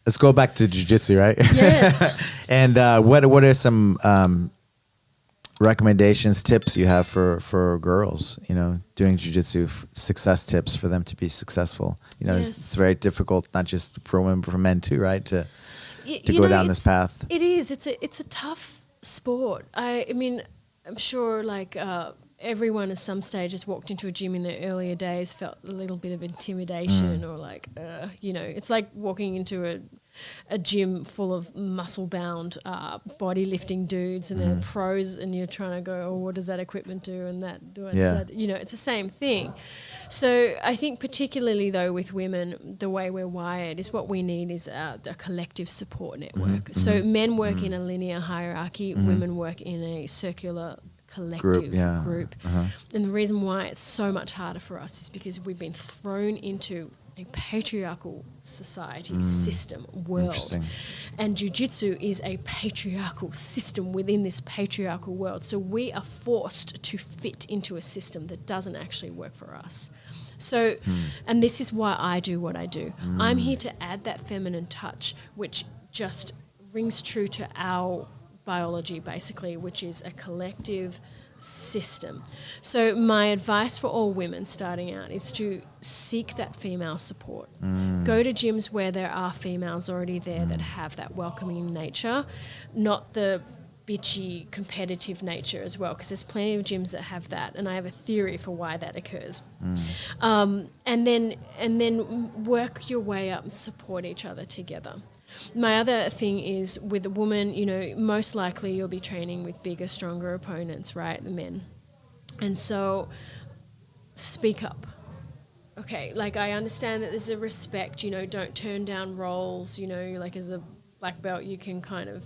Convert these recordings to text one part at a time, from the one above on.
let's go back to jiu-jitsu, right? Yes. And what are some recommendations, tips you have for girls, doing jiu-jitsu, success tips for them to be successful? It's very difficult, not just for women, but for men too, right? To go down this path. It is. It's a tough sport. I mean, I'm sure everyone at some stage has walked into a gym in their earlier days, felt a little bit of intimidation or it's like walking into a gym full of muscle-bound body lifting dudes and they're pros and you're trying to go, what does that equipment do and that do? It's the same thing. So I think particularly though with women, the way we're wired is what we need is a collective support network. So men work in a linear hierarchy, women work in a circular collective group. And the reason why it's so much harder for us is because we've been thrown into a patriarchal society system world, and jiu-jitsu is a patriarchal system within this patriarchal world, so we are forced to fit into a system that doesn't actually work for us. So and this is why I do what I do. I'm here to add that feminine touch which just rings true to our biology basically, which is a collective system. So my advice for all women starting out is to seek that female support. Go to gyms where there are females already there that have that welcoming nature, not the bitchy competitive nature as well, because there's plenty of gyms that have that, and I have a theory for why that occurs. And then work your way up and support each other together. My other thing is with a woman, most likely you'll be training with bigger, stronger opponents, right, the men. And so speak up. Okay, I understand that there's a respect, don't turn down roles, as a black belt you can kind of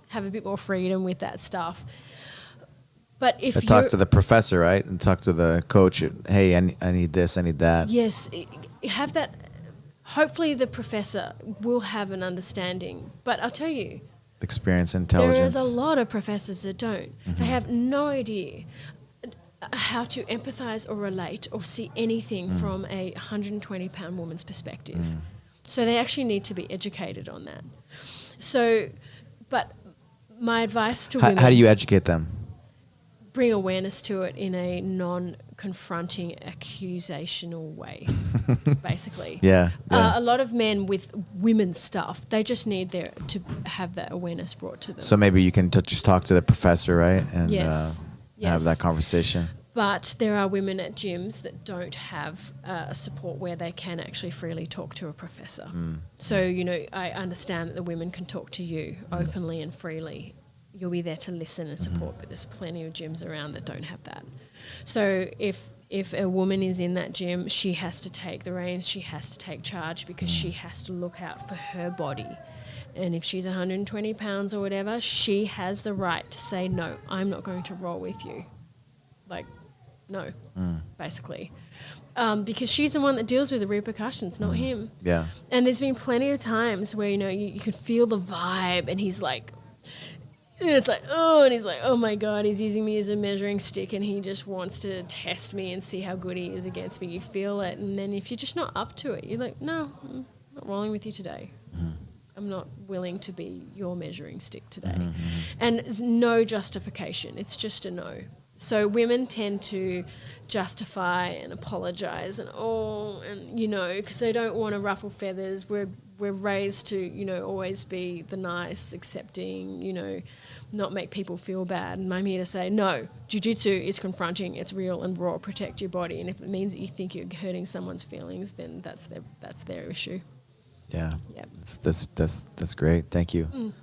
have a bit more freedom with that stuff. But if you talk to the professor, right, and talk to the coach, hey, I need this, I need that. Yes, have that. Hopefully the professor will have an understanding. But I'll tell you, experience, intelligence. There is a lot of professors that don't. They have no idea how to empathize or relate or see anything from a 120-pound woman's perspective. So they actually need to be educated on that. So, but my advice to women... How do you educate them? Bring awareness to it in a non-confronting, accusational way, basically. A lot of men with women's stuff, they just need to have that awareness brought to them. So maybe you can just talk to the professor, right? And have that conversation. But there are women at gyms that don't have a support where they can actually freely talk to a professor. So, I understand that the women can talk to you openly and freely. You'll be there to listen and support, but there's plenty of gyms around that don't have that. So if a woman is in that gym, she has to take the reins, she has to take charge because she has to look out for her body. And if she's 120 pounds or whatever, she has the right to say, no, I'm not going to roll with you. No, basically. Because she's the one that deals with the repercussions, not him. Yeah. And there's been plenty of times where, you could feel the vibe and he's like, it's like, and he's like, oh my God, he's using me as a measuring stick and he just wants to test me and see how good he is against me. You feel it. And then if you're just not up to it, you're like, no, I'm not rolling with you today. I'm not willing to be your measuring stick today. And there's no justification. It's just a no. So women tend to justify and apologize and because they don't want to ruffle feathers. We're raised to, always be the nice, accepting, not make people feel bad. And I'm here to say, no, jiu-jitsu is confronting, it's real and raw, protect your body. And if it means that you think you're hurting someone's feelings, then that's their issue. Yeah. That's great. Thank you.